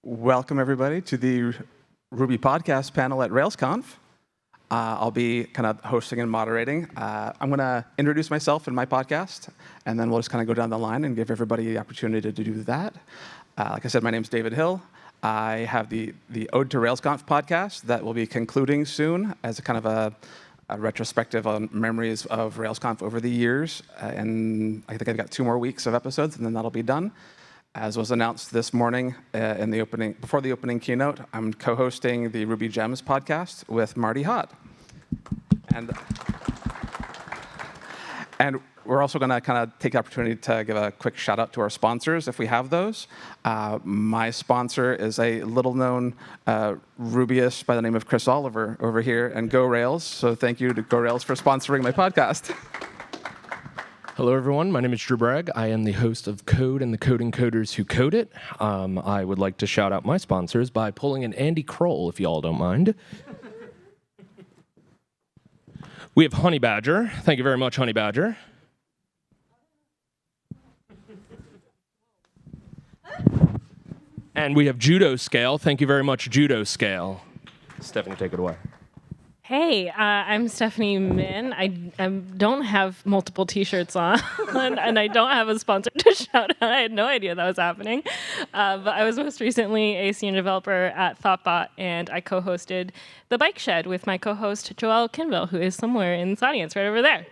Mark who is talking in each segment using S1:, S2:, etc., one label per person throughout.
S1: Welcome, everybody, to the Ruby podcast panel at RailsConf. I'll be kind of hosting and moderating. I'm going to introduce myself and my podcast, and then we'll just kind of go down the line and give everybody the opportunity to do that. Like I said, my name's David Hill. I have the Ode to RailsConf podcast that will be concluding soon as a kind of a retrospective on memories of RailsConf over the years. And I think I've got 2 more weeks of episodes, and then that'll be done. As was announced this morning before the opening keynote, I'm co-hosting the Ruby Gems podcast with Marty Hott. And we're also going to kind of take the opportunity to give a quick shout out to our sponsors, if we have those. My sponsor is a little-known Rubyist by the name of Chris Oliver over here, and Go Rails. So thank you to Go Rails for sponsoring my podcast.
S2: Hello, everyone. My name is Drew Bragg. I am the host of Code and the Coding Coders Who Code It. I would like to shout out my sponsors by pulling an Andy Kroll, if you all don't mind. We have Honey Badger. Thank you very much, Honey Badger. And we have Judo Scale. Thank you very much, Judo Scale. Stephanie, take it away.
S3: Hey, I'm Stephanie Minn. I don't have multiple T-shirts on, and I don't have a sponsor to shout out. I had no idea that was happening. But I was most recently a senior developer at Thoughtbot, and I co-hosted The Bike Shed with my co-host, Joelle Kinville, who is somewhere in this audience, right over there.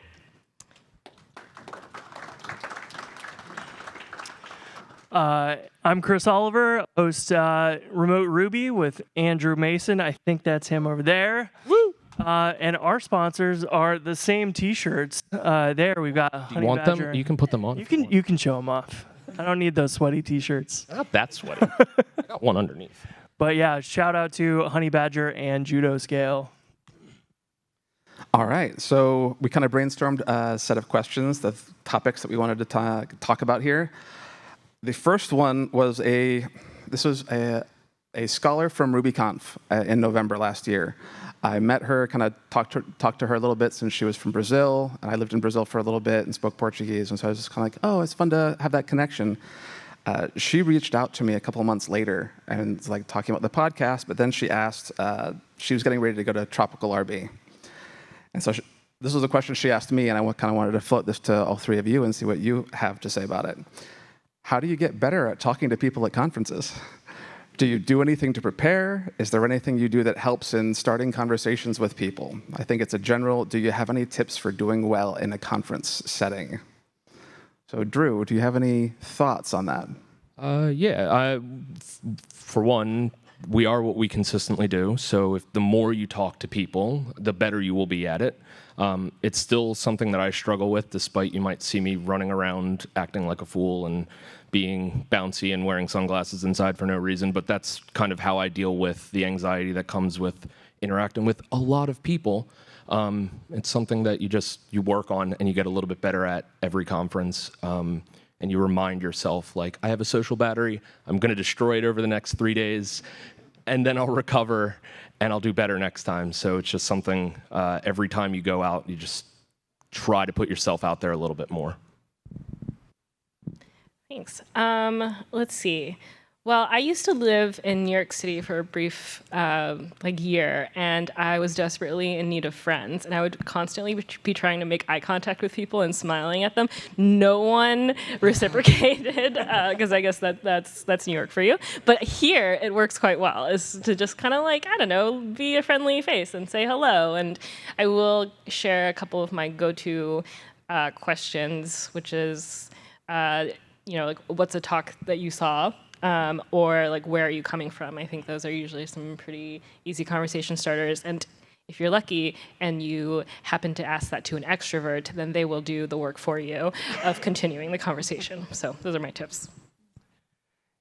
S4: I'm Chris Oliver, host Remote Ruby with Andrew Mason. I think that's him over there.
S2: Woo!
S4: And our sponsors are the same T-shirts. There we've got Honey Badger.
S2: Them? You can put them on.
S4: You can show them off. I don't need those sweaty T-shirts.
S2: Not that sweaty. I got one underneath.
S4: But yeah, shout out to Honey Badger and Judo Scale.
S1: All right, so we kind of brainstormed a set of questions, the topics that we wanted to talk about here. The first one was a scholar from RubyConf in November last year. I met her, kind of talked to her a little bit since she was from Brazil, and I lived in Brazil for a little bit and spoke Portuguese, and so I was just kind of like, oh, it's fun to have that connection. She reached out to me a couple of months later and was like talking about the podcast, but then she asked, she was getting ready to go to Tropical RB. And so this was a question she asked me, and I kind of wanted to float this to all 3 of you and see what you have to say about it. How do you get better at talking to people at conferences? Do you do anything to prepare? Is there anything you do that helps in starting conversations with people? I think it's a general, do you have any tips for doing well in a conference setting? So Drew, do you have any thoughts on that?
S2: For one, we are what we consistently do. So if the more you talk to people, the better you will be at it. It's still something that I struggle with, despite you might see me running around acting like a fool and being bouncy and wearing sunglasses inside for no reason. But that's kind of how I deal with the anxiety that comes with interacting with a lot of people. It's something that you work on and you get a little bit better at every conference. And you remind yourself, like, I have a social battery. I'm going to destroy it over the next 3 days, and then I'll recover, and I'll do better next time. So it's just something, every time you go out, you just try to put yourself out there a little bit more.
S3: Thanks. Let's see. Well, I used to live in New York City for a brief year, and I was desperately in need of friends, and I would constantly be trying to make eye contact with people and smiling at them. No one reciprocated, because I guess that's New York for you. But here, it works quite well, is to just kind of be a friendly face and say hello. And I will share a couple of my go-to questions, which is, what's a talk that you saw? Or where are you coming from? I think those are usually some pretty easy conversation starters. And if you're lucky and you happen to ask that to an extrovert, then they will do the work for you of continuing the conversation. So those are my tips.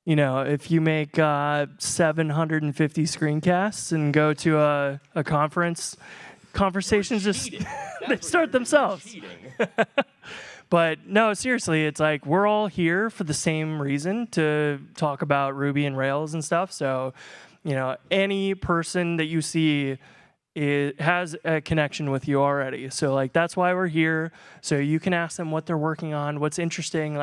S4: If you make 750 screencasts and go to a conference, conversations just they start themselves. But no, seriously, it's like we're all here for the same reason, to talk about Ruby and Rails and stuff. So, any person that you see has a connection with you already. So that's why we're here. So you can ask them what they're working on, what's interesting,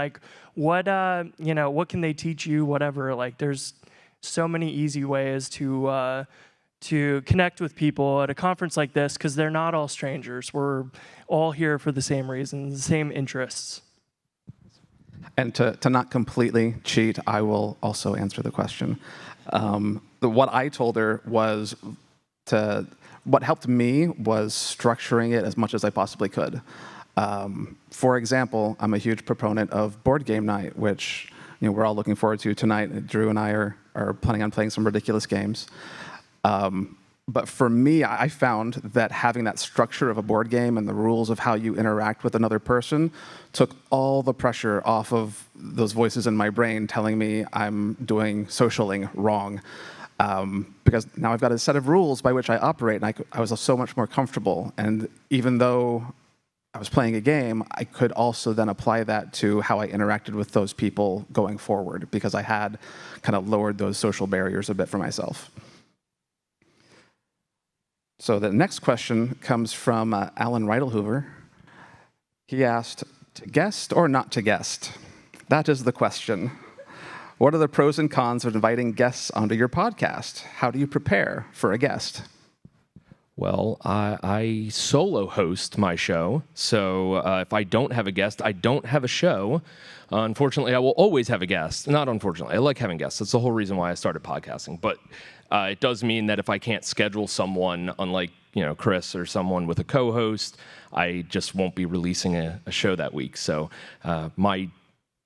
S4: what can they teach you, whatever. so many easy ways to connect with people at a conference like this, because they're not all strangers. We're all here for the same reasons, the same interests.
S1: And to not completely cheat, I will also answer the question. What I told her was what helped me was structuring it as much as I possibly could. For example, I'm a huge proponent of board game night, which we're all looking forward to tonight. Drew and I are planning on playing some ridiculous games. But for me, I found that having that structure of a board game and the rules of how you interact with another person took all the pressure off of those voices in my brain telling me I'm doing socialing wrong. Because now I've got a set of rules by which I operate, and I was so much more comfortable. And even though I was playing a game, I could also then apply that to how I interacted with those people going forward, because I had kind of lowered those social barriers a bit for myself. So the next question comes from Alan Reidelhoover. He asked, to guest or not to guest? That is the question. What are the pros and cons of inviting guests onto your podcast? How do you prepare for a guest?
S2: Well, I solo host my show, so if I don't have a guest, I don't have a show. Unfortunately, I will always have a guest. Not unfortunately, I like having guests. That's the whole reason why I started podcasting. But it does mean that if I can't schedule someone, unlike Chris or someone with a co-host, I just won't be releasing a show that week. So my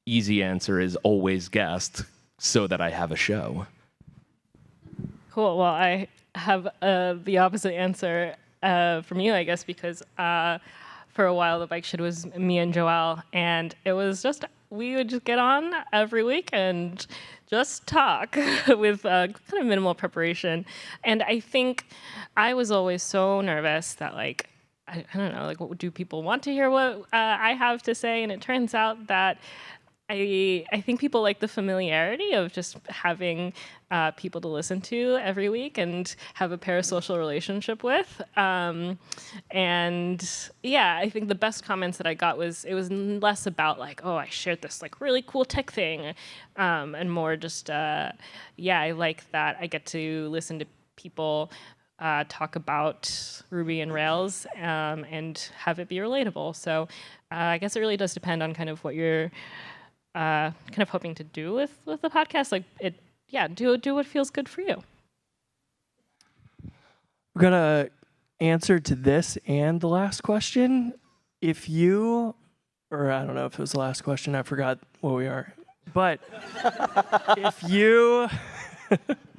S2: easy answer is always guest, so that I have a show.
S3: Cool. Well, I have the opposite answer from you, I guess, because for a while the bike shed was me and Joelle, and it was just we would just get on every week and just talk with kind of minimal preparation. And I think I was always so nervous that I don't know, what do people want to hear what I have to say? And it turns out that I think people like the familiarity of just having people to listen to every week and have a parasocial relationship with. And yeah, I think the best comments that I got was, it was less about oh, I shared this really cool tech thing, and more just, yeah, I like that I get to listen to people talk about Ruby and Rails and have it be relatable. So I guess it really does depend on kind of what you're kind of hoping to do with the podcast. Do what feels good for you.
S4: We're gonna answer to this and the last question. If you, or I don't know if it was the last question, I forgot what we are, but if you...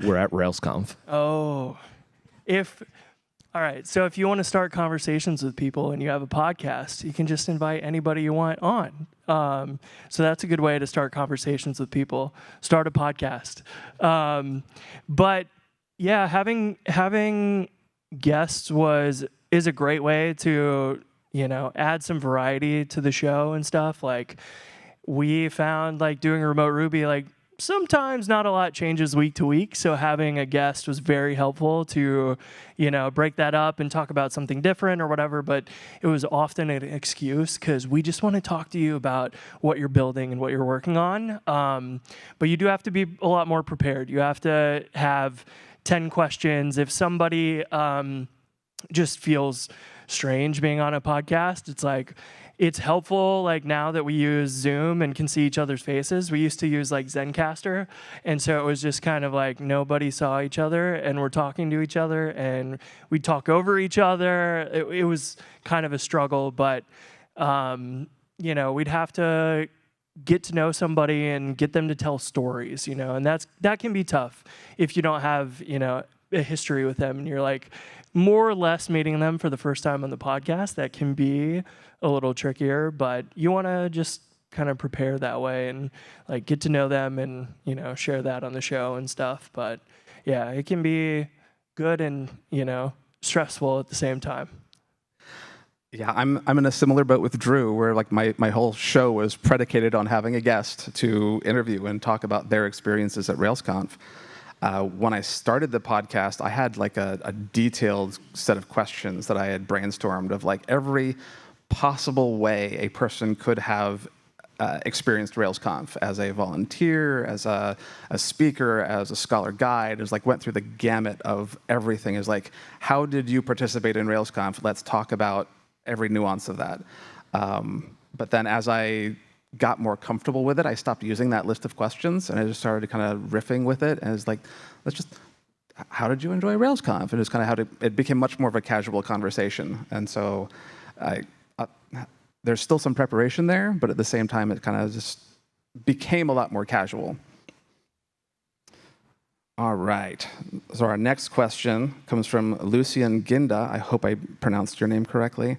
S2: We're at RailsConf.
S4: Oh, all right, so if you want to start conversations with people and you have a podcast, you can just invite anybody you want on. So that's a good way to start conversations with people. Start a podcast. But yeah, having guests is a great way to, add some variety to the show and stuff. We found doing remote Ruby, sometimes not a lot changes week to week, so having a guest was very helpful to, break that up and talk about something different or whatever, but it was often an excuse because we just want to talk to you about what you're building and what you're working on. But you do have to be a lot more prepared. You have to have 10 questions. If somebody just feels strange being on a podcast, it's helpful now that we use Zoom and can see each other's faces. We used to use Zencaster, and so it was just kind of nobody saw each other and we're talking to each other and we'd talk over each other. It was kind of a struggle, but we'd have to get to know somebody and get them to tell stories, and that can be tough if you don't have, a history with them and you're more or less meeting them for the first time on the podcast. That can be a little trickier, but you want to just kind of prepare that way and get to know them and share that on the show and stuff. But yeah, it can be good and stressful at the same time.
S1: Yeah, I'm in a similar boat with Drew, where my whole show was predicated on having a guest to interview and talk about their experiences at RailsConf. When I started the podcast, I had a detailed set of questions that I had brainstormed of every possible way a person could have experienced RailsConf as a volunteer, as a speaker, as a scholar guide. It was like went through the gamut of everything. It was like, how did you participate in RailsConf? Let's talk about every nuance of that. But then as I got more comfortable with it, I stopped using that list of questions, and I just started kind of riffing with it. And it's like, how did you enjoy RailsConf? And it's kind of it became much more of a casual conversation. And so there's still some preparation there, but at the same time, it kind of just became a lot more casual. All right. So our next question comes from Lucian Ginda. I hope I pronounced your name correctly.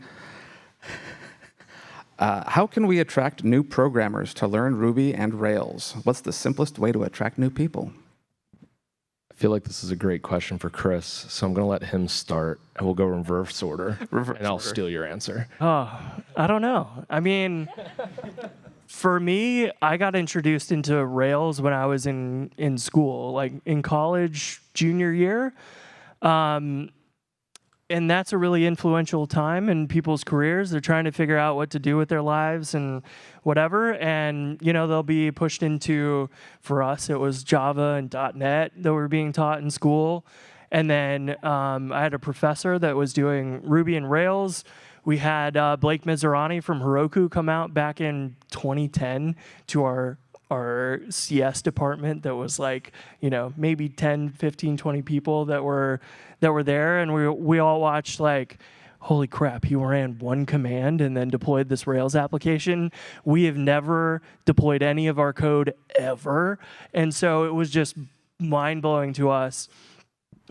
S1: How can we attract new programmers to learn Ruby and Rails? What's the simplest way to attract new people?
S2: I feel like this is a great question for Chris, so I'm going to let him start, and we'll go reverse order, and I'll steal your answer.
S4: Oh, I don't know. I mean, for me, I got introduced into Rails when I was in school, like in college, junior year. And that's a really influential time in people's careers. They're trying to figure out what to do with their lives and whatever. And, they'll be pushed into, for us, it was Java and .NET that were being taught in school. And then I had a professor that was doing Ruby and Rails. We had Blake Mizorani from Heroku come out back in 2010 to our CS department that was like, maybe 10, 15, 20 people that were there, and we all watched like, holy crap, he ran one command and then deployed this Rails application. We have never deployed any of our code ever, and so it was just mind-blowing to us.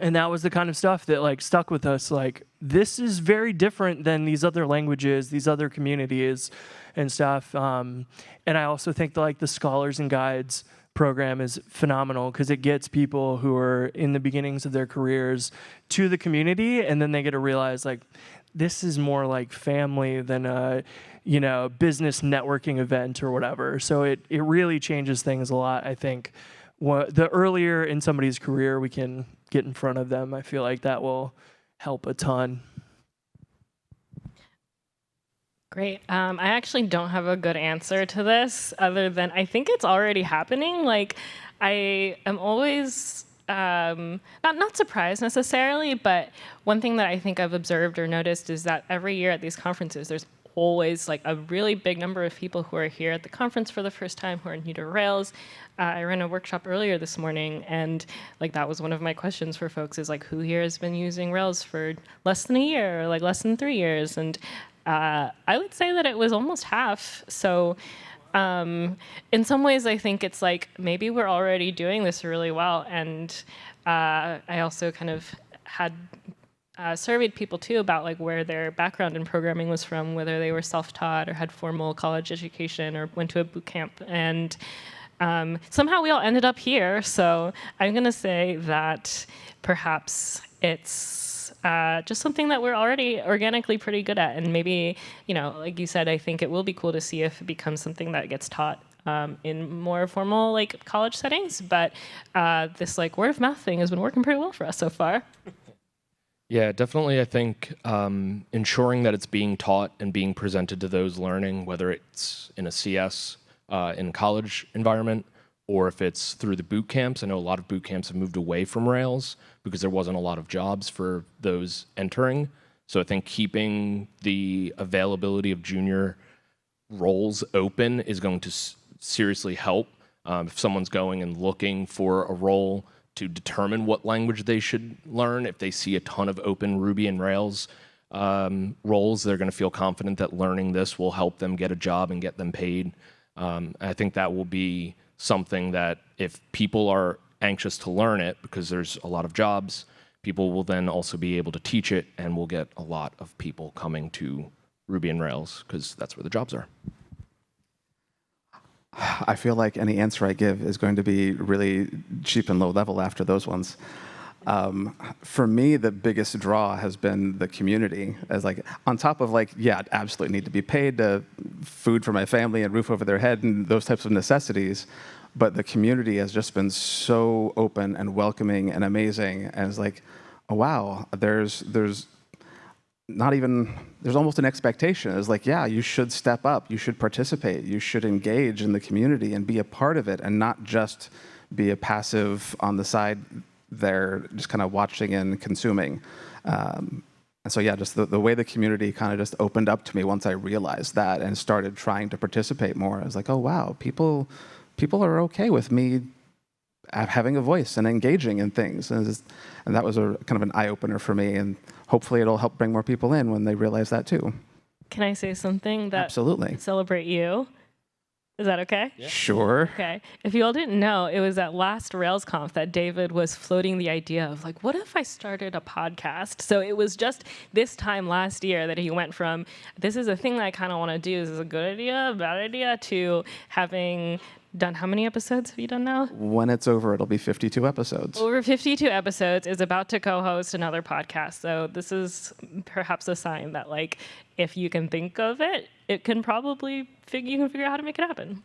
S4: And that was the kind of stuff that like stuck with us. Like, this is very different than these other languages, these other communities and stuff. And I also think that like the Scholars and Guides program is phenomenal because it gets people who are in the beginnings of their careers to the community, and then they get to realize like this is more like family than a business networking event or whatever. So it really changes things a lot, I think. The earlier in somebody's career we can get in front of them, I feel like that will help a ton.
S3: Great. I actually don't have a good answer to this other than I think it's already happening. Like, I am always not surprised necessarily, but one thing that I think I've observed or noticed is that every year at these conferences, there's always like a really big number of people who are here at the conference for the first time who are new to Rails. I ran a workshop earlier this morning, and like that was one of my questions for folks is like, who here has been using Rails for less than a year or like less than 3 years? And I would say that it was almost half. So in some ways, I think it's like maybe we're already doing this really well. And I also kind of had surveyed people too about like where their background in programming was from, whether they were self-taught or had formal college education or went to a boot camp. And somehow we all ended up here. So I'm going to say that perhaps it's just something that we're already organically pretty good at. And maybe, like you said, I think it will be cool to see if it becomes something that gets taught in more formal like college settings. But this like word of mouth thing has been working pretty well for us so far.
S2: Yeah, definitely. I think ensuring that it's being taught and being presented to those learning, whether it's in a CS in college environment or if it's through the boot camps. I know a lot of boot camps have moved away from Rails because there wasn't a lot of jobs for those entering. So I think keeping the availability of junior roles open is going to seriously help. If someone's going and looking for a role to determine what language they should learn, if they see a ton of open Ruby and Rails roles, they're going to feel confident that learning this will help them get a job and get them paid. I think that will be something that if people are anxious to learn it, because there's a lot of jobs, people will then also be able to teach it, and we'll get a lot of people coming to Ruby and Rails because that's where the jobs are.
S1: I feel like any answer I give is going to be really cheap and low level after those ones. For me, the biggest draw has been the community. As like on top of like, yeah, I'd absolutely need to be paid, food for my family and roof over their head and those types of necessities. But the community has just been so open and welcoming and amazing. And it's like, oh, wow, there's there's almost an expectation. It's like, yeah, you should step up, you should participate, you should engage in the community and be a part of it, and not just be a passive on the side there, just kind of watching and consuming. And so, yeah, just the way the community kind of just opened up to me once I realized that and started trying to participate more. I was like, oh, wow, people are okay with me having a voice and engaging in things. And that was a kind of an eye-opener for me. And hopefully it'll help bring more people in when they realize that too.
S3: Can I say something that
S1: Absolutely.
S3: celebrate you? Is that okay?
S1: Yeah. Sure.
S3: Okay. If you all didn't know, it was at last RailsConf that David was floating the idea of like, what if I started a podcast? So it was just this time last year that he went from, this is a thing that I kind of want to do. Is this a good idea, a bad idea, to having done, how many episodes have you done now?
S1: When it's over, it'll be 52 episodes.
S3: Over 52 episodes, is about to co-host another podcast. So this is perhaps a sign that, like, if you can think of it, it can probably you can figure out how to make it happen.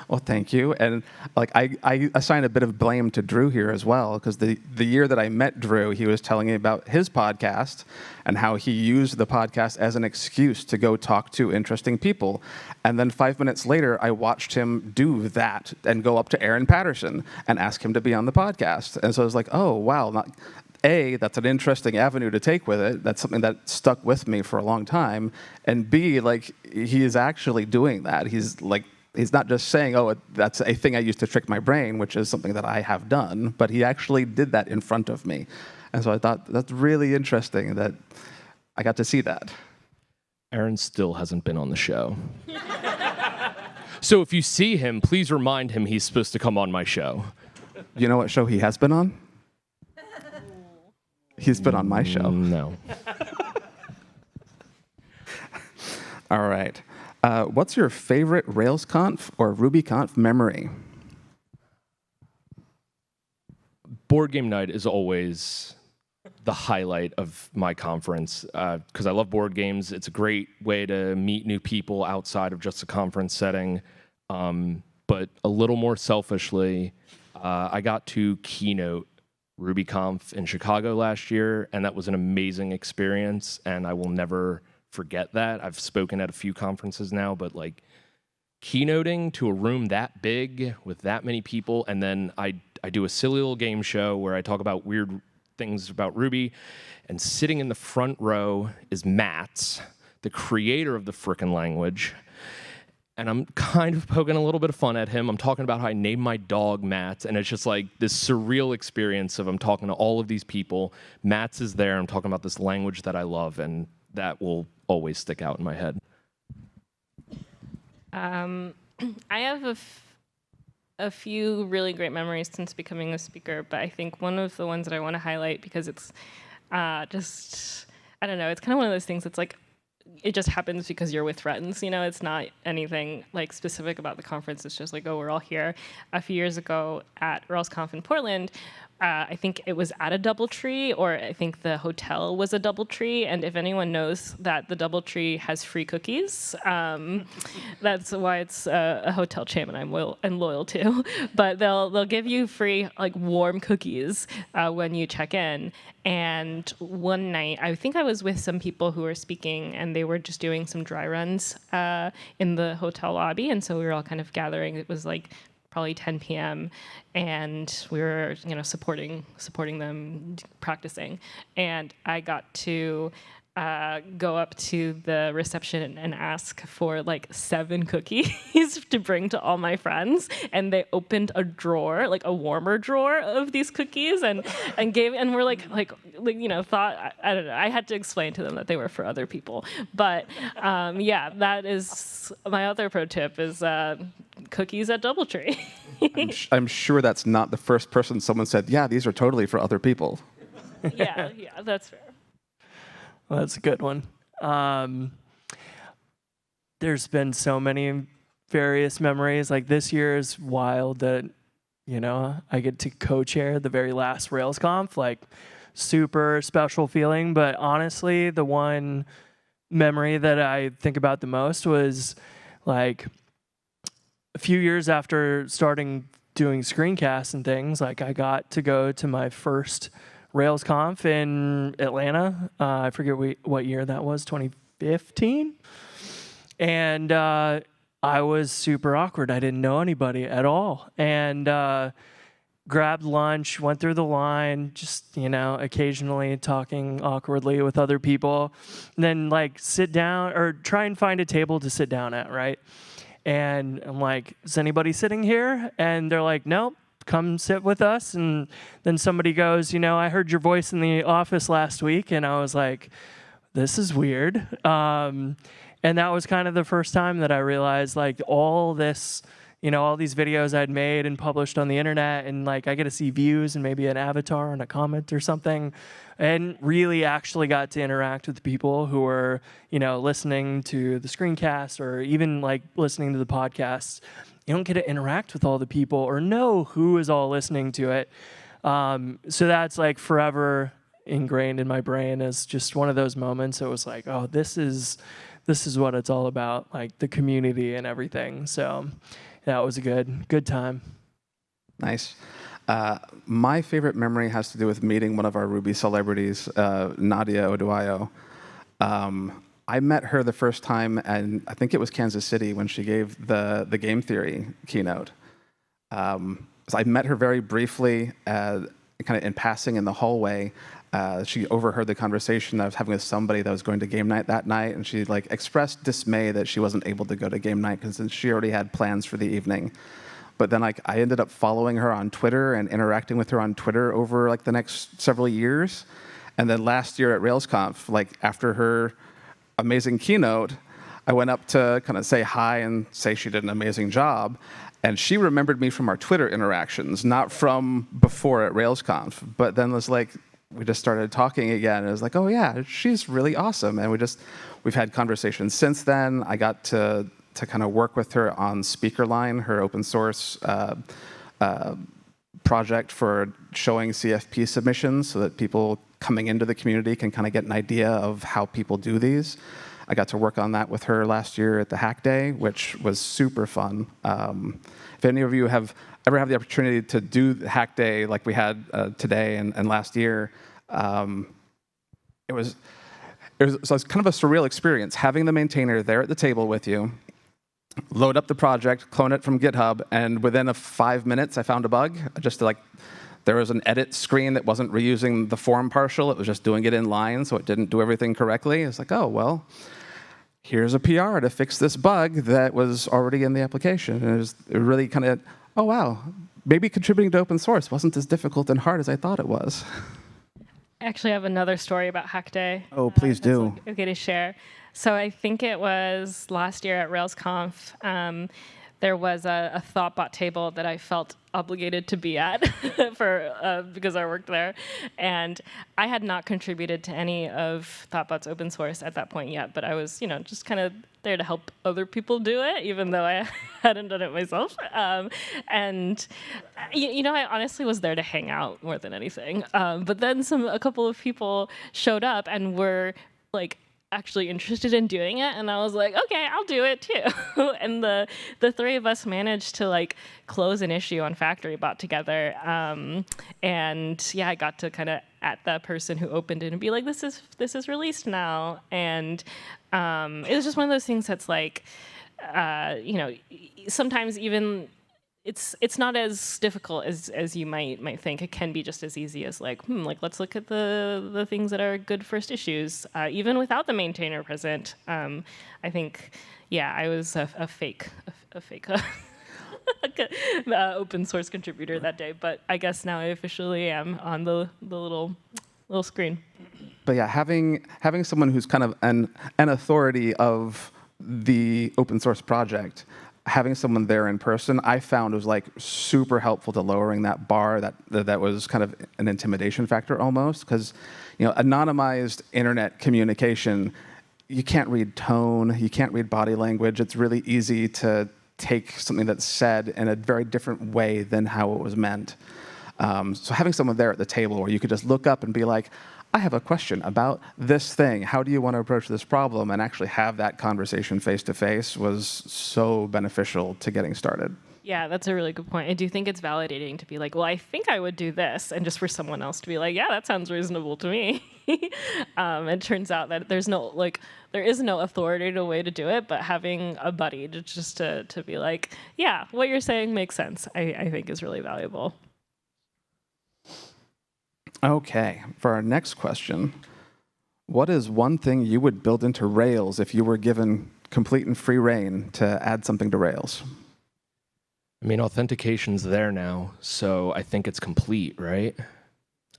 S1: Well, thank you. And like I assign a bit of blame to Drew here as well, because the year that I met Drew, he was telling me about his podcast and how he used the podcast as an excuse to go talk to interesting people. And then 5 minutes later, I watched him do that and go up to Aaron Patterson and ask him to be on the podcast. And so I was like, oh, wow. That's an interesting avenue to take with it. That's something that stuck with me for a long time. And B, like, he is actually doing that. He's not just saying, oh, that's a thing I used to trick my brain, which is something that I have done, but he actually did that in front of me. And so I thought that's really interesting that I got to see that.
S2: Aaron still hasn't been on the show. So if you see him, please remind him he's supposed to come on my show.
S1: You know what show he has been on? He's been on my show.
S2: No.
S1: All right. What's your favorite RailsConf or RubyConf memory?
S2: Board game night is always the highlight of my conference because I love board games. It's a great way to meet new people outside of just a conference setting. But a little more selfishly, I got to keynote RubyConf in Chicago last year, and that was an amazing experience, and I will never forget that. I've spoken at a few conferences now, but like keynoting to a room that big with that many people, and then I do a silly little game show where I talk about weird things about Ruby, and sitting in the front row is Mats, the creator of the frickin' language. And I'm kind of poking a little bit of fun at him. I'm talking about how I named my dog Matt, and it's just like this surreal experience of I'm talking to all of these people. Matt's is there. I'm talking about this language that I love, and that will always stick out in my head.
S3: I have a few really great memories since becoming a speaker, but I think one of the ones that I want to highlight because it's just, I don't know, it's kind of one of those things that's like, it just happens because you're with friends, you know, it's not anything like specific about the conference. It's just like, oh, we're all here. A few years ago at RailsConf in Portland, I think it was at a DoubleTree, or I think the hotel was a DoubleTree. And if anyone knows that the DoubleTree has free cookies, that's why it's a hotel chain I'm loyal to. But they'll give you free like warm cookies when you check in. And one night, I think I was with some people who were speaking, and they were just doing some dry runs in the hotel lobby. And so we were all kind of gathering. It was like probably 10 p.m. and we were, you know, supporting them, practicing. And I got to go up to the reception and ask for like 7 cookies to bring to all my friends. And they opened a drawer, like a warmer drawer of these cookies, and we're like, you know, thought, I don't know. I had to explain to them that they were for other people. But yeah, that is my other pro tip is cookies at DoubleTree.
S1: I'm sure that's not the first person someone said, yeah, these are totally for other people.
S3: Yeah, that's fair.
S4: Well, that's a good one. There's been so many various memories. Like this year is wild that, you know, I get to co-chair the very last RailsConf, like super special feeling. But honestly, the one memory that I think about the most was like a few years after starting doing screencasts and things, like I got to go to my first RailsConf in Atlanta. I forget what year that was, 2015. And I was super awkward. I didn't know anybody at all. And grabbed lunch, went through the line, just, occasionally talking awkwardly with other people. And then, like, sit down or try and find a table to sit down at, right? And I'm like, is anybody sitting here? And they're like, nope, come sit with us. And then somebody goes, I heard your voice in the office last week. And I was like, this is weird. And that was kind of the first time that I realized, like, all this, all these videos I'd made and published on the internet, and like I get to see views and maybe an avatar and a comment or something, and really actually got to interact with people who were, listening to the screencast or even like listening to the podcast. You don't get to interact with all the people or know who is all listening to it. So that's like forever ingrained in my brain as just one of those moments. It was like, oh, this is what it's all about, like the community and everything. So that was a good time.
S1: Nice. My favorite memory has to do with meeting one of our Ruby celebrities, Nadia Oduayo. I met her the first time, and I think it was Kansas City when she gave the game theory keynote. So I met her very briefly, kind of in passing in the hallway. She overheard the conversation that I was having with somebody that was going to game night that night, and she like expressed dismay that she wasn't able to go to game night because she already had plans for the evening. But then like I ended up following her on Twitter and interacting with her on Twitter over like the next several years. And then last year at RailsConf, like after her amazing keynote, I went up to kind of say hi and say she did an amazing job. And she remembered me from our Twitter interactions, not from before at RailsConf. But then was like, we just started talking again, and it was like, oh yeah, she's really awesome. And we've had conversations since then. I got to kind of work with her on SpeakerLine, her open source project for showing CFP submissions so that people coming into the community can kind of get an idea of how people do these. I got to work on that with her last year at the Hack Day, which was super fun. If any of you ever have the opportunity to do the Hack Day like we had today and last year, it was kind of a surreal experience having the maintainer there at the table with you, load up the project, clone it from GitHub, and within 5 minutes I found a bug. There was an edit screen that wasn't reusing the form partial, it was just doing it in line, so it didn't do everything correctly. It's like, oh, well, here's a PR to fix this bug that was already in the application. And it really kind of, oh, wow, maybe contributing to open source wasn't as difficult and hard as I thought it was.
S3: I actually have another story about Hack Day.
S1: Oh, please do.
S3: Okay to share. So I think it was last year at RailsConf. There was a Thoughtbot table that I felt obligated to be at because I worked there. And I had not contributed to any of Thoughtbot's open source at that point yet, but I was, just kind of there to help other people do it, even though I hadn't done it myself. And I honestly was there to hang out more than anything. But then a couple of people showed up and were like, actually interested in doing it, and I was like, okay, I'll do it too. And the three of us managed to like close an issue on FactoryBot together. And yeah, I got to kind of at that person who opened it and be like, this is released now. And it was just one of those things that's like, sometimes even it's not as difficult as you might think. It can be just as easy as like let's look at the things that are good first issues, even without the maintainer present. I think, yeah, I was a fake open source contributor that day, but I guess now I officially am on the little screen.
S1: But yeah, having someone who's kind of an authority of the open source project, having someone there in person, I found was like super helpful to lowering that bar that was kind of an intimidation factor almost, because anonymized internet communication, you can't read tone, you can't read body language. It's really easy to take something that's said in a very different way than how it was meant. So having someone there at the table where you could just look up and be like, I have a question about this thing. How do you want to approach this problem? And actually have that conversation face to face was so beneficial to getting started.
S3: Yeah, that's a really good point. I do think it's validating to be like, well, I think I would do this, and just for someone else to be like, yeah, that sounds reasonable to me. It turns out that there is no authoritative way to do it, but having a buddy to be like, yeah, what you're saying makes sense, I think is really valuable.
S1: Okay, for our next question, what is one thing you would build into Rails if you were given complete and free reign to add something to Rails?
S2: I mean, authentication's there now, so I think it's complete, right?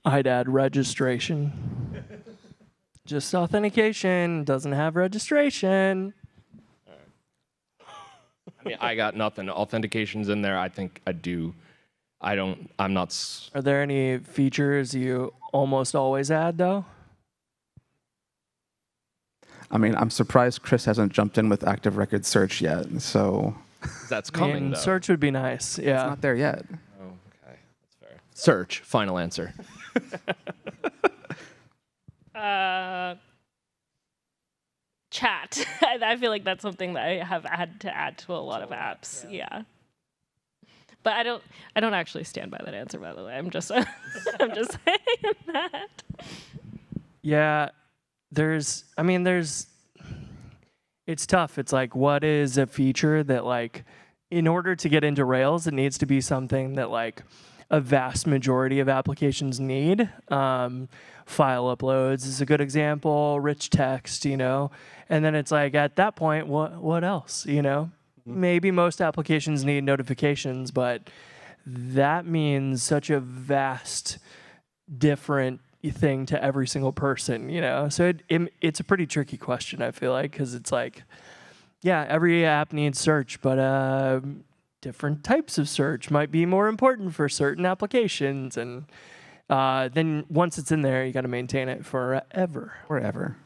S4: I'd add registration. Just authentication, doesn't have registration.
S2: I mean, I got nothing. Authentication's in there. I think I do. I'm not.
S4: Are there any features you almost always add, though?
S1: I mean, I'm surprised Chris hasn't jumped in with active record search yet, so
S2: That's coming, though.
S4: Search would be nice, yeah.
S1: it's not there yet.
S2: Oh, okay. That's fair. Search, final answer.
S3: Chat. I feel like that's something that I have had to add to a lot of apps. Yeah. But I don't actually stand by that answer, by the way. I'm just saying that.
S4: Yeah, it's tough. It's like, what is a feature that, like, in order to get into Rails, it needs to be something that, like, a vast majority of applications need. File uploads is a good example, rich text, and then it's like, at that point, what else, Maybe most applications need notifications, but that means such a vast, different thing to every single person, So it's a pretty tricky question, I feel like, because it's like, yeah, every app needs search, but different types of search might be more important for certain applications, and then once it's in there, you got to maintain it forever.
S1: Forever.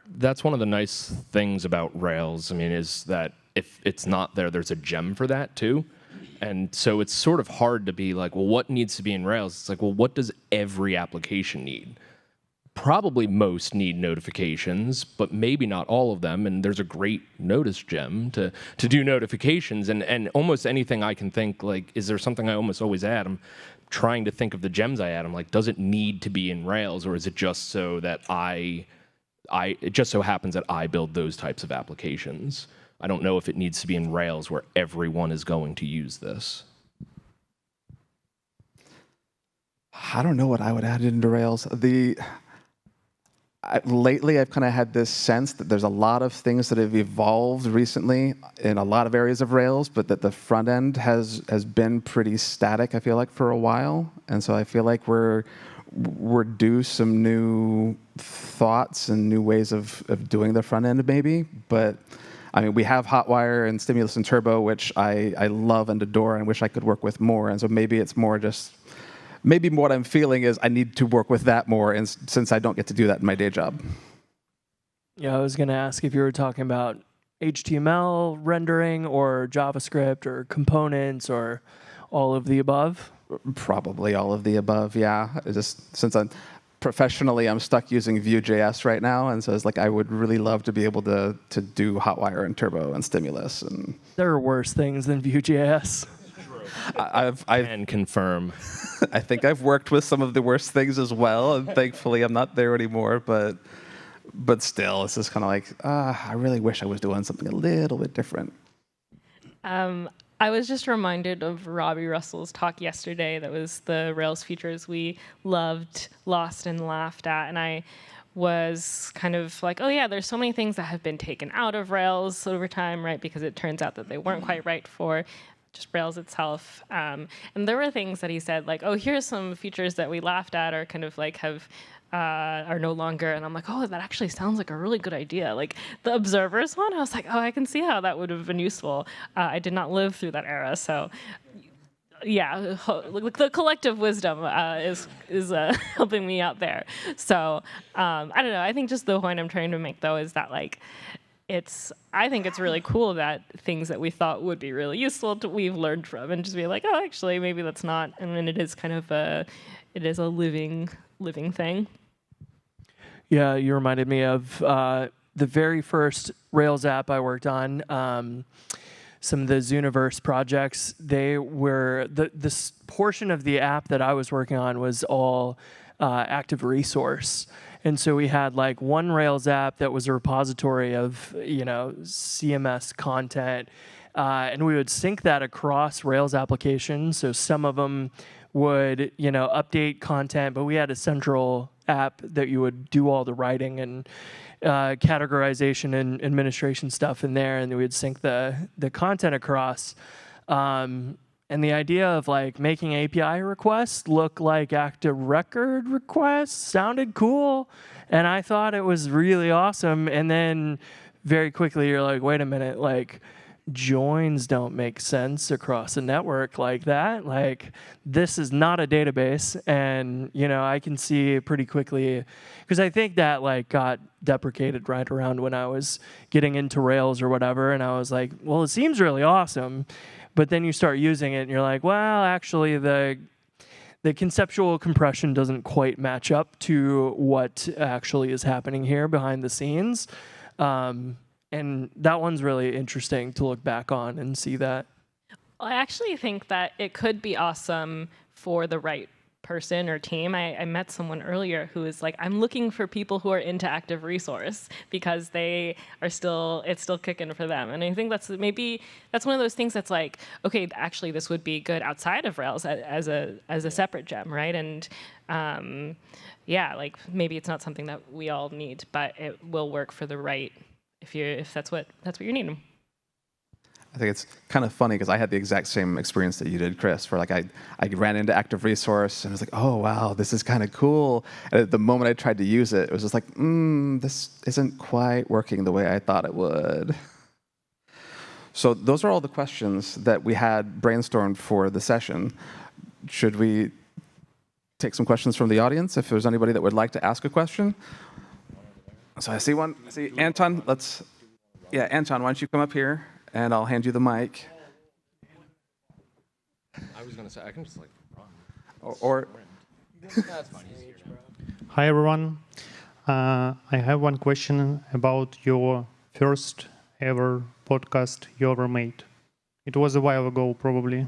S2: That's one of the nice things about Rails, is that if it's not there, there's a gem for that too. And so it's sort of hard to be like, well, what needs to be in Rails? It's like, well, what does every application need? Probably most need notifications, but maybe not all of them. And there's a great notice gem to do notifications. And almost anything I can think, like, is there something I almost always add? I'm trying to think of the gems I add. I'm like, does it need to be in Rails, or is it just so that it just so happens that I build those types of applications? I don't know if it needs to be in Rails where everyone is going to use this.
S1: I don't know what I would add into Rails. Lately, I've kind of had this sense that there's a lot of things that have evolved recently in a lot of areas of Rails, but that the front end has been pretty static, I feel like, for a while. And so I feel like we're due some new thoughts and new ways of doing the front end, maybe. But I mean, we have Hotwire and Stimulus and Turbo, which I love and adore and wish I could work with more. And so maybe it's more just, maybe what I'm feeling is I need to work with that more, and since I don't get to do that in my day job.
S4: Yeah, I was going to ask if you were talking about HTML rendering or JavaScript or components or all of the above.
S1: Probably all of the above, yeah. Just since I'm stuck using Vue.js right now, and so it's like I would really love to be able to do Hotwire and Turbo and Stimulus. And
S4: there are worse things than Vue.js.
S1: I
S2: can confirm.
S1: I think I've worked with some of the worst things as well, and thankfully I'm not there anymore. But still, it's just kind of like, I really wish I was doing something a little bit different.
S3: I was just reminded of Robbie Russell's talk yesterday. That was the Rails features we loved, lost, and laughed at. And I was kind of like, oh yeah, there's so many things that have been taken out of Rails over time, right? Because it turns out that they weren't quite right for just Rails itself. And there were things that he said, like, oh, here's some features that we laughed at or kind of like are no longer. And I'm like, oh, that actually sounds like a really good idea. Like the observers one, I was like, oh, I can see how that would have been useful. I did not live through that era, so yeah, the collective wisdom is helping me out there. So I don't know. I think just the point I'm trying to make though is that like I think it's really cool that things that we thought would be really useful we've learned from, and just be like, oh, actually maybe that's not. And then it is kind of a living thing.
S4: Yeah, you reminded me of the very first Rails app I worked on. some of the Zooniverse projects, they were this portion of the app that I was working on was all active resource. And so we had like one Rails app that was a repository of, CMS content, and we would sync that across Rails applications. So some of them would, update content, but we had a central app that you would do all the writing and categorization and administration stuff in there, and we would sync the content across. And the idea of like making API requests look like active record requests sounded cool, and I thought it was really awesome. And then very quickly you're like, wait a minute, like joins don't make sense across a network like that. Like this is not a database, and I can see pretty quickly, because I think that like got deprecated right around when I was getting into Rails or whatever, and I was like, well, it seems really awesome. But then you start using it, and you're like, well, actually, the conceptual compression doesn't quite match up to what actually is happening here behind the scenes. And that one's really interesting to look back on and see that.
S3: Well, I actually think that it could be awesome for the right person or team. I met someone earlier who was like, I'm looking for people who are into active resource because it's still kicking for them. And I think that's one of those things that's like, okay, actually this would be good outside of Rails as a separate gem, right? And like maybe it's not something that we all need, but it will work for the right, if that's what you're needing.
S1: I think it's kind of funny because I had the exact same experience that you did, Chris, where like I ran into active resource and I was like, oh, wow, this is kind of cool. And at the moment I tried to use it, it was just like, this isn't quite working the way I thought it would. So those are all the questions that we had brainstormed for the session. Should we take some questions from the audience if there's anybody that would like to ask a question? So I see one. I see Anton. Anton, why don't you come up here? And I'll hand you the mic.
S2: I was going to say, I can just like run.
S1: Or
S2: That's fine.
S5: Hi, everyone. I have one question about your first ever podcast you ever made. It was a while ago, probably.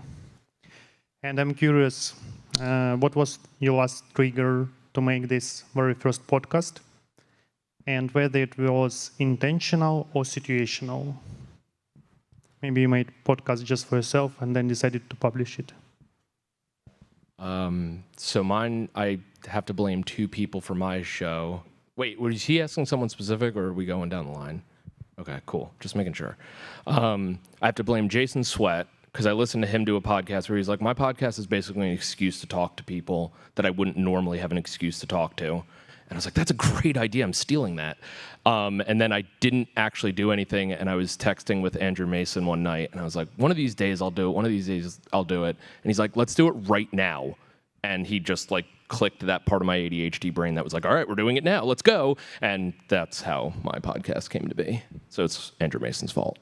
S5: And I'm curious, what was your last trigger to make this very first podcast? And whether it was intentional or situational? Maybe you made podcast just for yourself and then decided to publish it.
S2: So mine, I have to blame two people for my show. Wait, was he asking someone specific, or are we going down the line? Okay, cool. Just making sure. I have to blame Jason Sweat, because I listened to him do a podcast where he's like, my podcast is basically an excuse to talk to people that I wouldn't normally have an excuse to talk to. And I was like, that's a great idea. I'm stealing that. And then I didn't actually do anything. And I was texting with Andrew Mason one night. And I was like, one of these days I'll do it. One of these days I'll do it. And he's like, let's do it right now. And he just like clicked that part of my ADHD brain that was like, all right, we're doing it now. Let's go. And that's how my podcast came to be. So it's Andrew Mason's fault.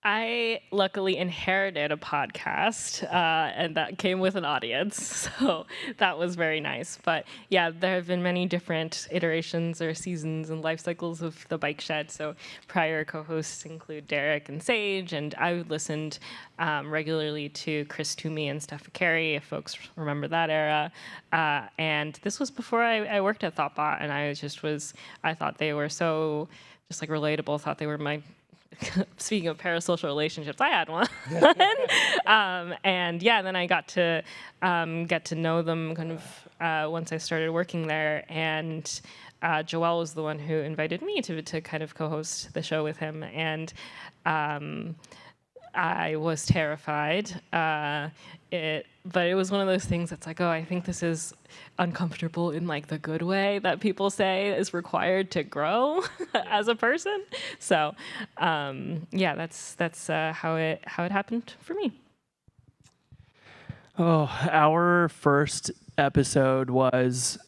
S3: I luckily inherited a podcast, and that came with an audience, so that was very nice. But yeah, there have been many different iterations or seasons and life cycles of the Bike Shed. So prior co-hosts include Derek and Sage, and I listened regularly to Chris Toomey and Steph Carey, if folks remember that era. And this was before I worked at Thoughtbot, and I thought they were so just like relatable. Thought they were my speaking of parasocial relationships, I had one. And then I got to get to know them kind of once I started working there. And Joel was the one who invited me to kind of co-host the show with him. And I was terrified. But it was one of those things that's like, oh, I think this is uncomfortable in like the good way that people say is required to grow as a person. So that's how it happened for me.
S4: Oh, our first episode was,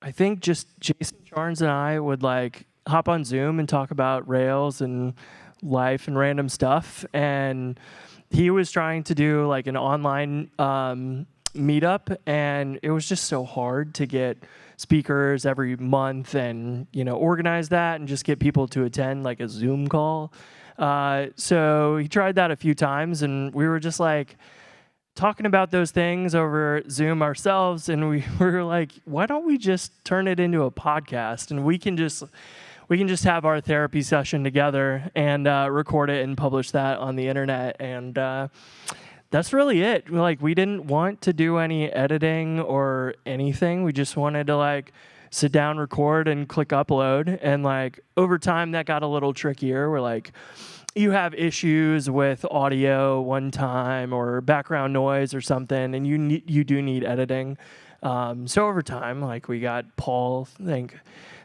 S4: I think, just Jason Charnes and I would like hop on Zoom and talk about Rails and life and random stuff. And he was trying to do like an online meetup, and it was just so hard to get speakers every month and, organize that and just get people to attend like a Zoom call. So he tried that a few times, and we were just like talking about those things over Zoom ourselves, and we were like, why don't we just turn it into a podcast, and we can just have our therapy session together and record it and publish that on the internet. And that's really it. Like, we didn't want to do any editing or anything. We just wanted to like sit down, record, and click upload. And like over time, that got a little trickier. We're like, you have issues with audio one time or background noise or something, and you do need editing. So over time, like, we got Paul. Thank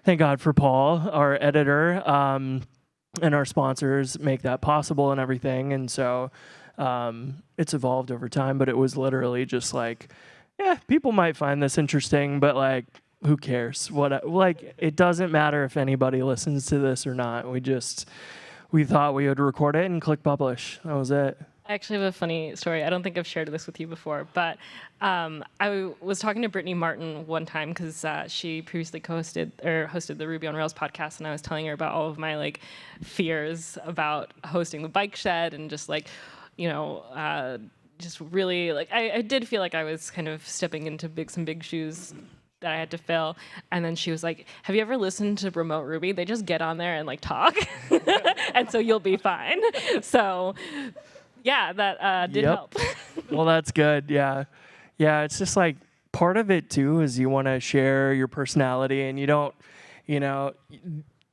S4: God for Paul, our editor, and our sponsors make that possible and everything. And so it's evolved over time, but it was literally just like, yeah, people might find this interesting, but like, who cares? It doesn't matter if anybody listens to this or not. We thought we would record it and click publish. That was it.
S3: I actually have a funny story. I don't think I've shared this with you before, but I was talking to Brittany Martin one time because she previously hosted the Ruby on Rails podcast, and I was telling her about all of my like fears about hosting the bike shed and just like, just really like I did feel like I was kind of stepping into some big shoes that I had to fill. And then she was like, have you ever listened to Remote Ruby? They just get on there and like talk. And so you'll be fine. So yeah, that did help.
S4: Well, that's good. Yeah. Yeah. It's just like part of it too is you want to share your personality, and you don't,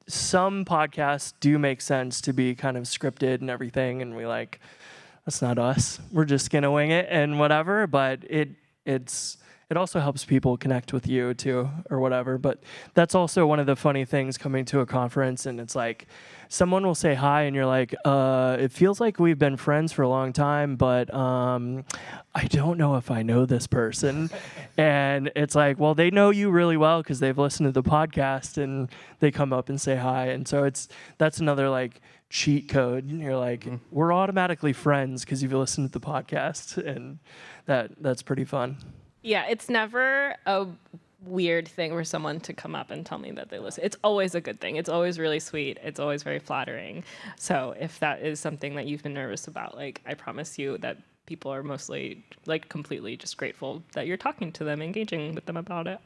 S4: some podcasts do make sense to be kind of scripted and everything. And we like, that's not us. We're just going to wing it and whatever. But it also helps people connect with you too, or whatever. But that's also one of the funny things coming to a conference, and it's like someone will say hi, and you're like, it feels like we've been friends for a long time, but I don't know if I know this person. And it's like, well, they know you really well because they've listened to the podcast, and they come up and say hi. And so that's another like cheat code. And you're like, we're automatically friends because you've listened to the podcast, and that's pretty fun.
S3: Yeah, it's never a weird thing for someone to come up and tell me that they listen. It's always a good thing. It's always really sweet. It's always very flattering. So if that is something that you've been nervous about, like, I promise you that people are mostly like completely just grateful that you're talking to them, engaging with them about it.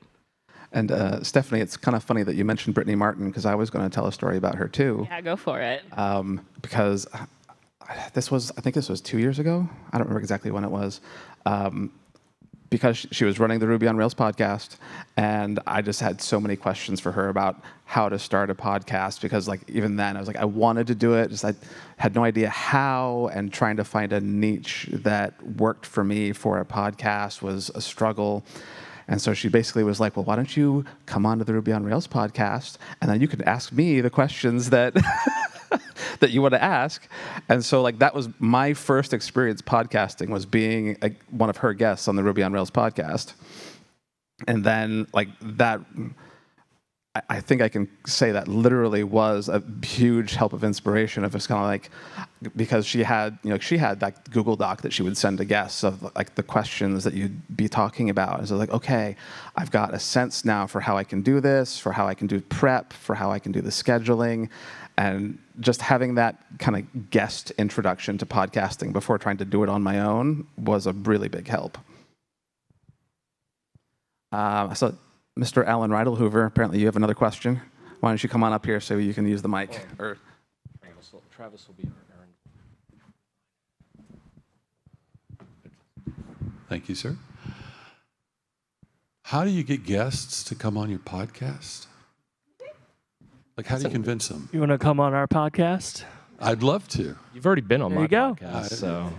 S1: And Stephanie, it's kind of funny that you mentioned Brittany Martin, because I was going to tell a story about her too.
S3: Yeah, go for it.
S1: Because I think this was 2 years ago. I don't remember exactly when it was. Because she was running the Ruby on Rails podcast, and I just had so many questions for her about how to start a podcast, because like even then I was like, I wanted to do it, just I had no idea how, and trying to find a niche that worked for me for a podcast was a struggle. And so she basically was like, well, why don't you come on to the Ruby on Rails podcast, and then you can ask me the questions that that you want to ask. And so like that was my first experience podcasting, was being one of her guests on the Ruby on Rails podcast. And then like that, I think I can say that literally was a huge help of inspiration, of just kind of like, because she had that Google Doc that she would send to guests of like the questions that you'd be talking about. And so like, okay, I've got a sense now for how I can do this, for how I can do prep, for how I can do the scheduling. And just having that kind of guest introduction to podcasting before trying to do it on my own was a really big help. So, Mr. Alan Reidelhoover, apparently you have another question. Why don't you come on up here so you can use the mic? Or
S2: Travis will be our
S6: Thank you, sir. How do you get guests to come on your podcast? Like, how do you convince them?
S4: You want to come on our podcast?
S6: I'd love to.
S2: You've already been on
S4: There
S2: my
S4: you go.
S2: podcast, so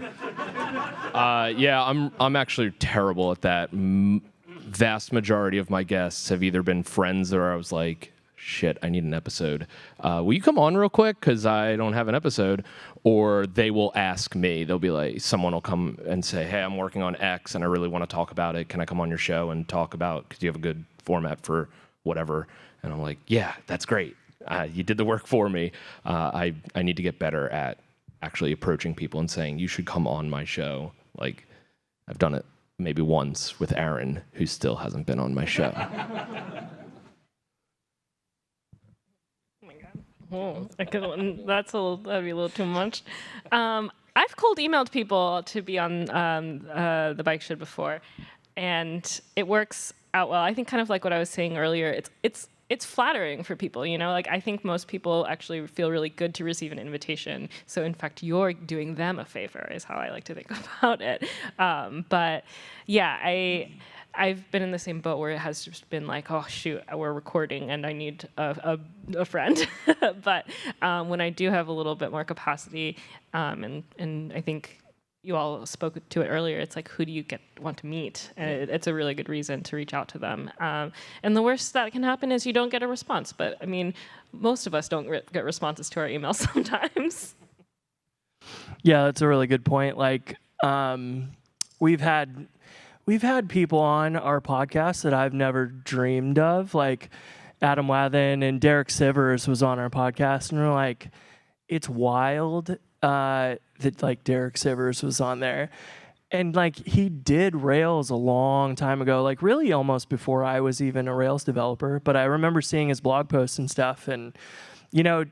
S2: yeah, I'm actually terrible at that. Vast majority of my guests have either been friends, or I was like, shit, I need an episode. Will you come on real quick because I don't have an episode? Or they will ask me. They'll be like, someone will come and say, hey, I'm working on X and I really want to talk about it. Can I come on your show and talk about, because you have a good format for whatever? And I'm like, yeah, that's great. You did the work for me. I need to get better at actually approaching people and saying, you should come on my show. Like, I've done it maybe once with Aaron, who still hasn't been on my show.
S3: That'd be a little too much. I've cold emailed people to be on the bike shed before, and it works out well. I think kind of like what I was saying earlier. It's flattering for people, you know. Like I think most people actually feel really good to receive an invitation. So in fact, you're doing them a favor, is how I like to think about it. But yeah, I've been in the same boat where it has just been like, oh shoot, we're recording and I need a friend. But when I do have a little bit more capacity, and I think you all spoke to it earlier, it's like, who do you want to meet? And it's a really good reason to reach out to them. And the worst that can happen is you don't get a response. But I mean, most of us don't get responses to our emails sometimes.
S4: Yeah, that's a really good point. Like, we've had people on our podcast that I've never dreamed of, like Adam Wathen and Derek Sivers was on our podcast, and we're like, it's wild that like Derek Sivers was on there. And like he did Rails a long time ago, like really almost before I was even a Rails developer. But I remember seeing his blog posts and stuff. And, you know,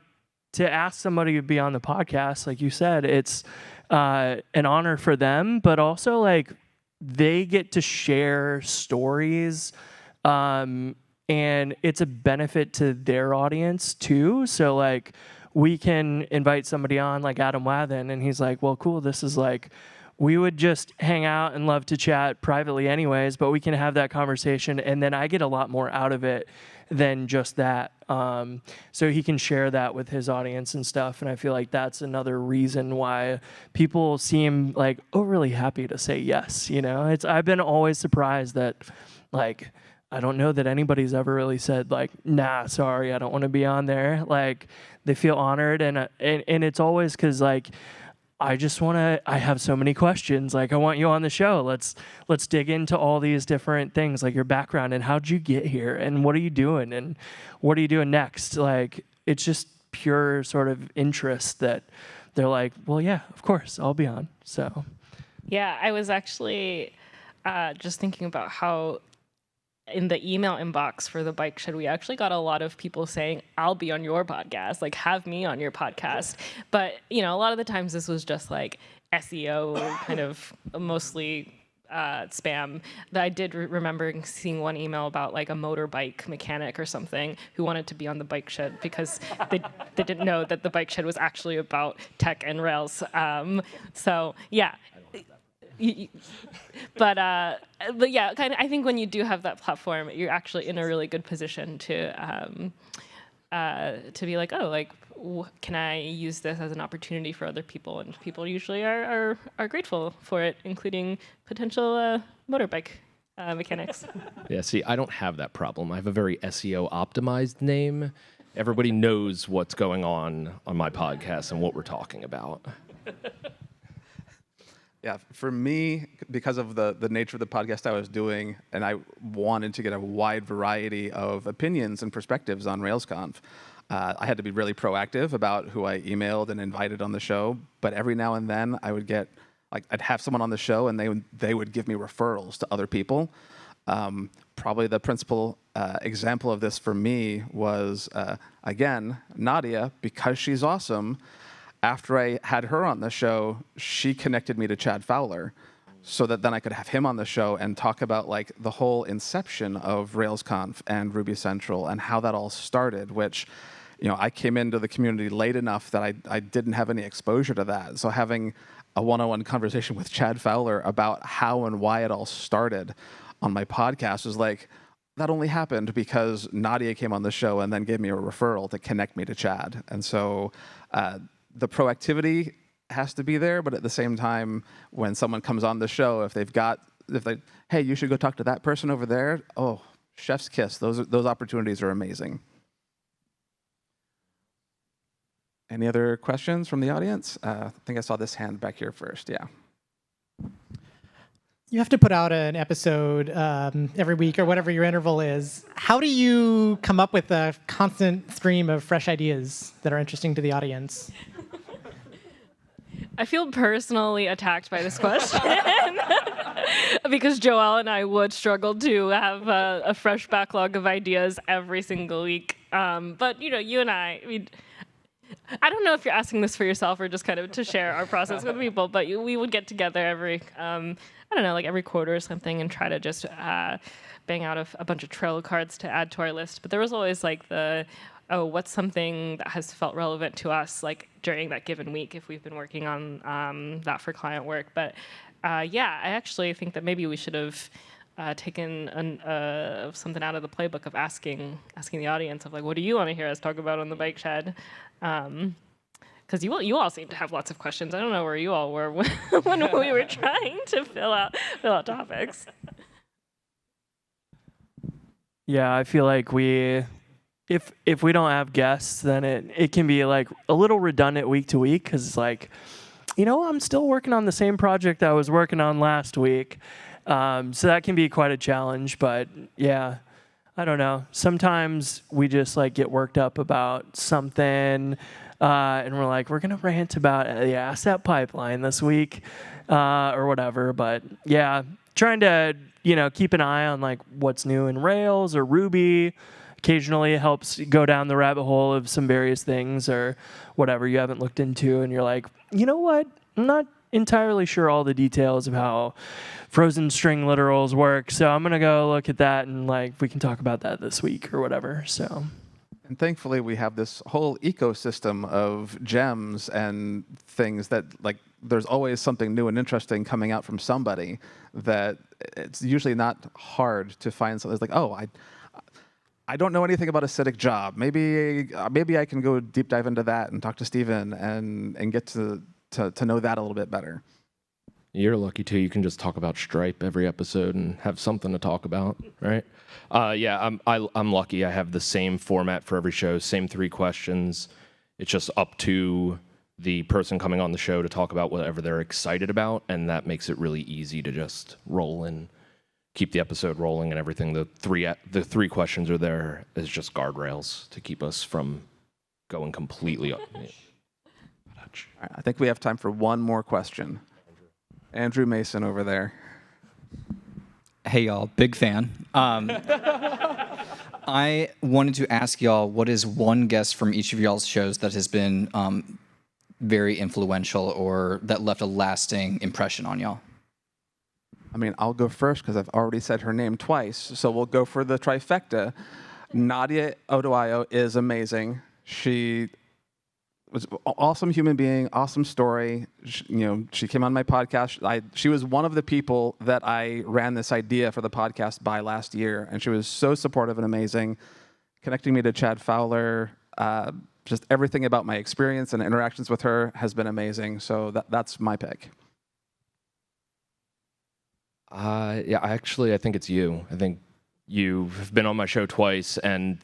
S4: to ask somebody to be on the podcast, like you said, it's an honor for them, but also like they get to share stories. And it's a benefit to their audience too. So like, we can invite somebody on like Adam Wathen, and he's like, well, cool, this is like, we would just hang out and love to chat privately anyways, but we can have that conversation, and then I get a lot more out of it than just that. So he can share that with his audience and stuff, and I feel like that's another reason why people seem like overly happy to say yes, you know? I've been always surprised that, like, I don't know that anybody's ever really said like, nah, sorry, I don't want to be on there. Like they feel honored, and it's always because like I have so many questions. Like I want you on the show. Let's dig into all these different things, like your background and how'd you get here and what are you doing and what are you doing next? Like it's just pure sort of interest that they're like, well, yeah, of course, I'll be on. So
S3: yeah, I was actually just thinking about how in the email inbox for the bike shed, we actually got a lot of people saying, I'll be on your podcast, like have me on your podcast. But, you know, a lot of the times this was just like SEO kind of mostly spam. That I did remember seeing one email about like a motorbike mechanic or something who wanted to be on the bike shed because they didn't know that the bike shed was actually about tech and Rails. So yeah. But yeah, kind of. I think when you do have that platform, you're actually in a really good position to be like, oh, like, can I use this as an opportunity for other people? And people usually are grateful for it, including potential motorbike mechanics.
S2: Yeah, see, I don't have that problem. I have a very SEO optimized name. Everybody knows what's going on my podcast and what we're talking about.
S1: Yeah, for me, because of the nature of the podcast I was doing, and I wanted to get a wide variety of opinions and perspectives on RailsConf, I had to be really proactive about who I emailed and invited on the show. But every now and then, I would get, like, I'd have someone on the show, and they would give me referrals to other people. Probably the principal example of this for me was, again, Nadia, because she's awesome. After I had her on the show, she connected me to Chad Fowler so that then I could have him on the show and talk about like the whole inception of RailsConf and Ruby Central and how that all started, which, you know, I came into the community late enough that I didn't have any exposure to that. So having a one-on-one conversation with Chad Fowler about how and why it all started on my podcast was like, that only happened because Nadia came on the show and then gave me a referral to connect me to Chad. And so, the proactivity has to be there, but at the same time, when someone comes on the show, if they, hey, you should go talk to that person over there. Oh, chef's kiss. Those opportunities are amazing. Any other questions from the audience? I think I saw this hand back here first. Yeah.
S7: You have to put out an episode every week or whatever your interval is. How do you come up with a constant stream of fresh ideas that are interesting to the audience?
S3: I feel personally attacked by this question. because Joelle and I would struggle to have a fresh backlog of ideas every single week. But you and I don't know if you're asking this for yourself or just kind of to share our process with people, but we would get together every, I don't know, like every quarter or something and try to just bang out a bunch of Trello cards to add to our list. But there was always like what's something that has felt relevant to us like during that given week if we've been working on that for client work. But yeah, I actually think that maybe we should have taken something out of the playbook of asking the audience of like, what do you want to hear us talk about on the bike shed? Because you all seem to have lots of questions. I don't know where you all were when we were trying to fill out topics.
S4: Yeah, I feel like if we don't have guests, then it can be like a little redundant week to week because it's like, I'm still working on the same project I was working on last week. So that can be quite a challenge, but yeah, I don't know. Sometimes we just like get worked up about something, and we're like, we're going to rant about the asset pipeline this week, or whatever. But yeah, trying to, keep an eye on like what's new in Rails or Ruby. Occasionally it helps go down the rabbit hole of some various things or whatever you haven't looked into. And you're like, you know what? I'm not entirely sure all the details of how frozen string literals work. So I'm going to go look at that and like we can talk about that this week or whatever. So.
S1: And thankfully, we have this whole ecosystem of gems and things that, like, there's always something new and interesting coming out from somebody that it's usually not hard to find something. It's like, oh, I don't know anything about acidic job. Maybe I can go deep dive into that and talk to Steven and get to know that a little bit better.
S2: You're lucky too. You can just talk about Stripe every episode and have something to talk about, right? Yeah, I'm lucky. I have the same format for every show, same 3 questions. It's just up to the person coming on the show to talk about whatever they're excited about, and that makes it really easy to just roll and keep the episode rolling and everything. The three questions are there as just guardrails to keep us from going completely up.
S1: All right, I think we have time for one more question. Andrew Mason over there.
S8: Hey, y'all. Big fan. I wanted to ask y'all, what is one guest from each of y'all's shows that has been very influential or that left a lasting impression on y'all?
S1: I mean, I'll go first because I've already said her name twice, so we'll go for the trifecta. Nadia Oduayo is amazing. She was an awesome human being, awesome story. She came on my podcast. She was one of the people that I ran this idea for the podcast by last year, and she was so supportive and amazing, connecting me to Chad Fowler. Just everything about my experience and interactions with her has been amazing. So that's my pick.
S2: Yeah, I think it's you. I think you've been on my show twice, and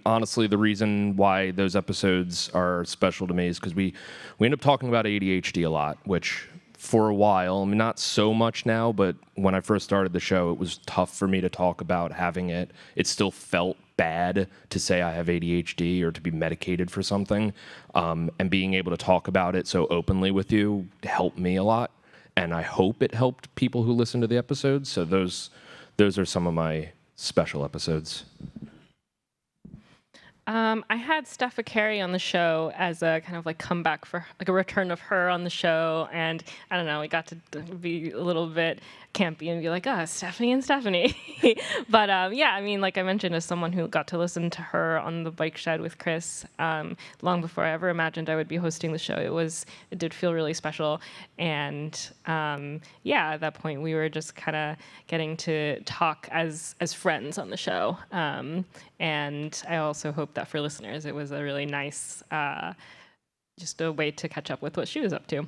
S2: honestly, the reason why those episodes are special to me is because we end up talking about ADHD a lot, which for a while, not so much now, but when I first started the show, it was tough for me to talk about having it. It still felt bad to say I have ADHD or to be medicated for something, and being able to talk about it so openly with you helped me a lot, and I hope it helped people who listen to the episodes. So those are some of my special episodes.
S3: I had Stepha Carey on the show as a kind of like comeback for like a return of her on the show, and I don't know, we got to be a little bit campy and be like, Stephanie and Stephanie. But yeah, like I mentioned, as someone who got to listen to her on the bike shed with Chris long before I ever imagined I would be hosting the show, it did feel really special. And yeah, at that point we were just kind of getting to talk as friends on the show. And I also hope that for listeners, it was a really nice, just a way to catch up with what she was up to.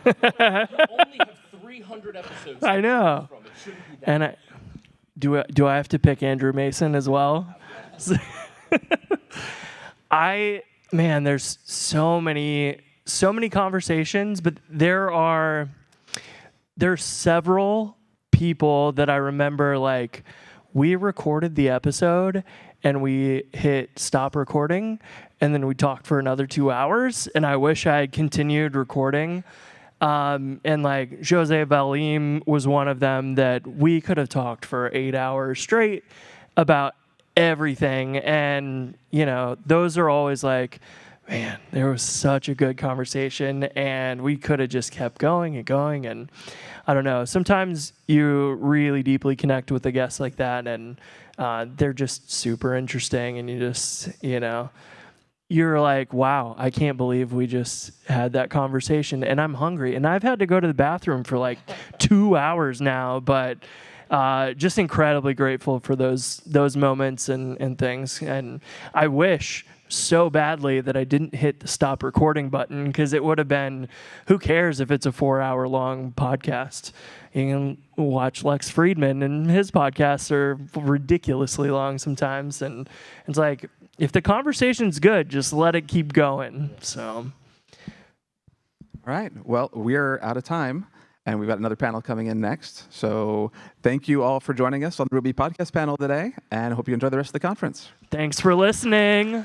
S2: Only have 300 episodes.
S4: I know. And do I have to pick Andrew Mason as well? There's so many conversations, but there's several people that I remember, like, we recorded the episode and we hit stop recording and then we talked for another 2 hours. And I wish I had continued recording. And like Jose Valim was one of them that we could have talked for 8 hours straight about everything. And, you know, those are always like, man, there was such a good conversation, and we could have just kept going and going. And I don't know, sometimes you really deeply connect with a guest like that, and they're just super interesting, and you just, you know, you're like, wow, I can't believe we just had that conversation, and I'm hungry. And I've had to go to the bathroom for like 2 hours now, but just incredibly grateful for those moments and things. And I wish so badly that I didn't hit the stop recording button, because it would have been, who cares if it's a 4-hour long podcast? You can watch Lex Friedman, and his podcasts are ridiculously long sometimes. And it's like, if the conversation's good, just let it keep going. So,
S1: All right. Well, we're out of time, and we've got another panel coming in next. So thank you all for joining us on the Ruby Podcast panel today, and I hope you enjoy the rest of the conference.
S4: thanks for listening.